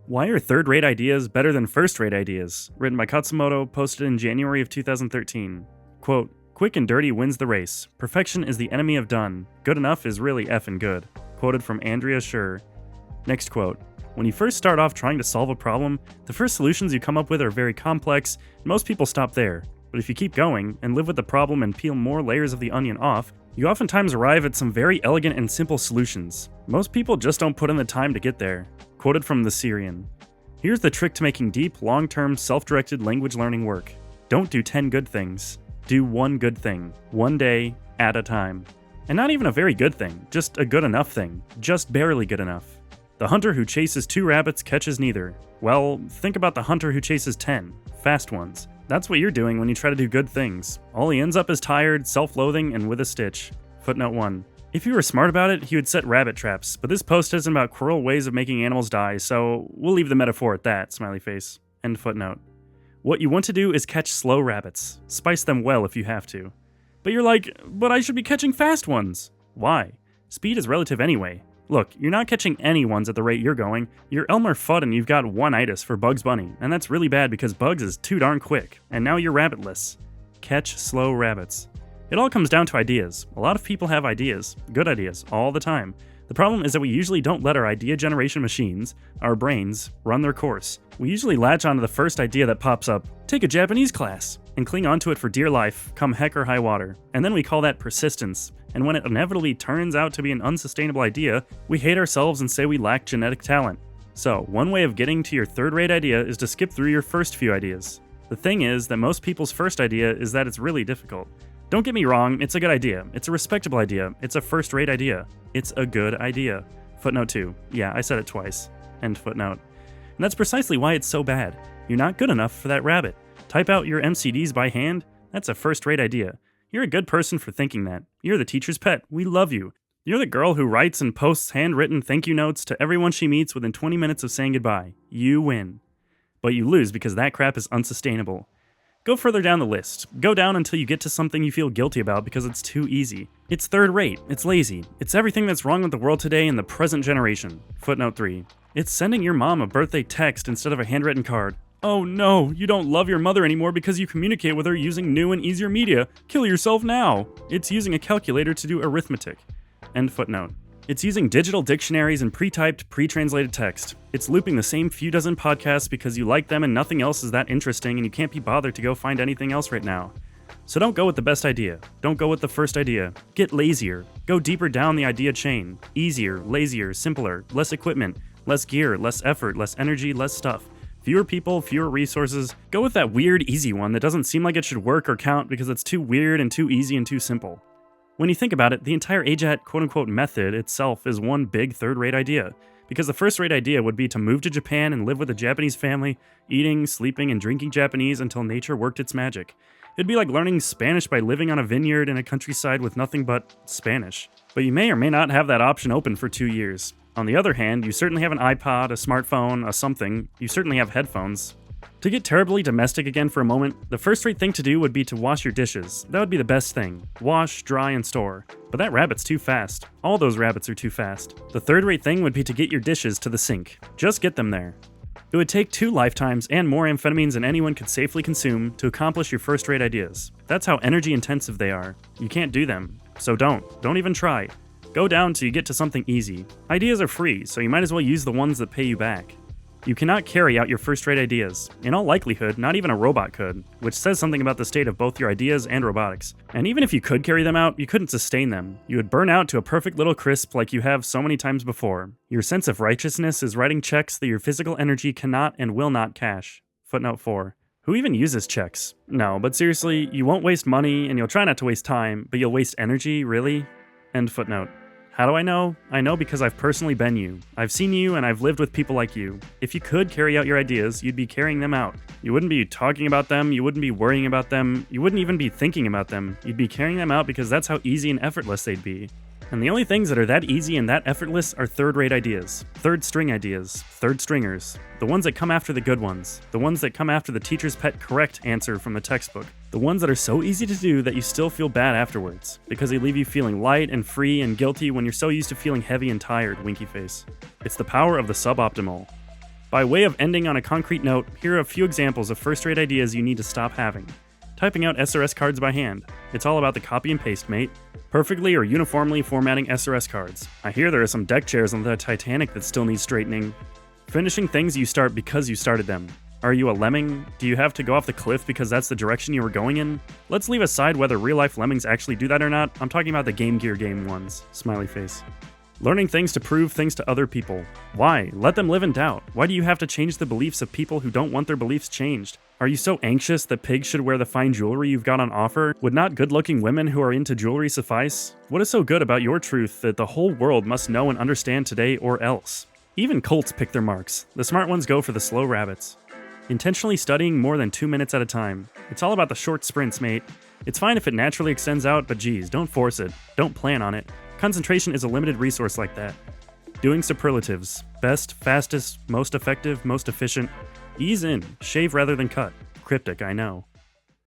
Why are third-rate ideas better than first-rate ideas? Written by Khatzumoto, posted in January of 2013. Quote, "Quick and dirty wins the race. Perfection is the enemy of done. Good enough is really effing good." Quoted from Andrea Schur. Next quote. When you first start off trying to solve a problem, the first solutions you come up with are very complex, and most people stop there. But if you keep going, and live with the problem and peel more layers of the onion off, you oftentimes arrive at some very elegant and simple solutions. Most people just don't put in the time to get there. Quoted from The Syrian. Here's the trick to making deep, long-term, self-directed language learning work. Don't do 10 good things. Do one good thing. One day, at a time. And not even a very good thing, just a good enough thing. Just barely good enough. The hunter who chases 2 rabbits catches neither. Well, think about the hunter who chases 10. Fast ones. That's what you're doing when you try to do good things. All he ends up is tired, self-loathing, and with a stitch. Footnote 1. If he were smart about it, he would set rabbit traps, but this post isn't about cruel ways of making animals die, so we'll leave the metaphor at that, smiley face. End footnote. What you want to do is catch slow rabbits. Spice them well if you have to. But you're like, but I should be catching fast ones. Why? Speed is relative anyway. Look, you're not catching any ones at the rate you're going. You're Elmer Fudd and you've got one-itis for Bugs Bunny, and that's really bad because Bugs is too darn quick, and now you're rabbitless. Catch slow rabbits. It all comes down to ideas. A lot of people have ideas, good ideas, all the time. The problem is that we usually don't let our idea generation machines, our brains, run their course. We usually latch onto the first idea that pops up, take a Japanese class, and cling onto it for dear life, come heck or high water. And then we call that persistence. And when it inevitably turns out to be an unsustainable idea, we hate ourselves and say we lack genetic talent. So, one way of getting to your third-rate idea is to skip through your first few ideas. The thing is that most people's first idea is that it's really difficult. Don't get me wrong, it's a good idea. It's a respectable idea. It's a first-rate idea. It's a good idea. Footnote 2. Yeah, I said it twice. End footnote. And that's precisely why it's so bad. You're not good enough for that rabbit. Type out your MCDs by hand? That's a first-rate idea. You're a good person for thinking that. You're the teacher's pet. We love you. You're the girl who writes and posts handwritten thank you notes to everyone she meets within 20 minutes of saying goodbye. You win. But you lose because that crap is unsustainable. Go further down the list. Go down until you get to something you feel guilty about because it's too easy. It's third rate. It's lazy. It's everything that's wrong with the world today in the present generation. Footnote 3. It's sending your mom a birthday text instead of a handwritten card. Oh no, you don't love your mother anymore because you communicate with her using new and easier media. Kill yourself now. It's using a calculator to do arithmetic. End footnote. It's using digital dictionaries and pre-typed, pre-translated text. It's looping the same few dozen podcasts because you like them and nothing else is that interesting and you can't be bothered to go find anything else right now. So don't go with the best idea. Don't go with the first idea. Get lazier. Go deeper down the idea chain. Easier, lazier, simpler, less equipment, less gear, less effort, less energy, less stuff. Fewer people, fewer resources. Go with that weird, easy one that doesn't seem like it should work or count because it's too weird and too easy and too simple. When you think about it, the entire AJATT quote-unquote method itself is one big third-rate idea. Because the first-rate idea would be to move to Japan and live with a Japanese family, eating, sleeping, and drinking Japanese until nature worked its magic. It'd be like learning Spanish by living on a vineyard in a countryside with nothing but Spanish. But you may or may not have that option open for 2 years. On the other hand, you certainly have an iPod, a smartphone, a something. You certainly have headphones. To get terribly domestic again for a moment, the first-rate thing to do would be to wash your dishes. That would be the best thing. Wash, dry, and store. But that rabbit's too fast. All those rabbits are too fast. The third-rate thing would be to get your dishes to the sink. Just get them there. It would take 2 lifetimes and more amphetamines than anyone could safely consume to accomplish your first-rate ideas. That's how energy-intensive they are. You can't do them. So don't. Don't even try. Go down till you get to something easy. Ideas are free, so you might as well use the ones that pay you back. You cannot carry out your first-rate ideas. In all likelihood, not even a robot could, which says something about the state of both your ideas and robotics. And even if you could carry them out, you couldn't sustain them. You would burn out to a perfect little crisp like you have so many times before. Your sense of righteousness is writing checks that your physical energy cannot and will not cash. Footnote 4. Who even uses checks? No, but seriously, you won't waste money and you'll try not to waste time, but you'll waste energy, really? End footnote. How do I know? I know because I've personally been you. I've seen you and I've lived with people like you. If you could carry out your ideas, you'd be carrying them out. You wouldn't be talking about them, you wouldn't be worrying about them, you wouldn't even be thinking about them. You'd be carrying them out because that's how easy and effortless they'd be. And the only things that are that easy and that effortless are third-rate ideas, third-string ideas, third-stringers, the ones that come after the good ones, the ones that come after the teacher's pet correct answer from the textbook, the ones that are so easy to do that you still feel bad afterwards, because they leave you feeling light and free and guilty when you're so used to feeling heavy and tired, winky face. It's the power of the suboptimal. By way of ending on a concrete note, here are a few examples of first-rate ideas you need to stop having. Typing out SRS cards by hand. It's all about the copy and paste, mate. Perfectly or uniformly formatting SRS cards. I hear there are some deck chairs on the Titanic that still need straightening. Finishing things you start because you started them. Are you a lemming? Do you have to go off the cliff because that's the direction you were going in? Let's leave aside whether real-life lemmings actually do that or not. I'm talking about the Game Gear game ones. Smiley face. Learning things to prove things to other people. Why? Let them live in doubt. Why do you have to change the beliefs of people who don't want their beliefs changed? Are you so anxious that pigs should wear the fine jewelry you've got on offer? Would not good-looking women who are into jewelry suffice? What is so good about your truth that the whole world must know and understand today or else? Even colts pick their marks. The smart ones go for the slow rabbits. Intentionally studying more than 2 minutes at a time. It's all about the short sprints, mate. It's fine if it naturally extends out, but geez, don't force it. Don't plan on it. Concentration is a limited resource like that. Doing superlatives. Best, fastest, most effective, most efficient. Ease in. Shave rather than cut. Cryptic, I know.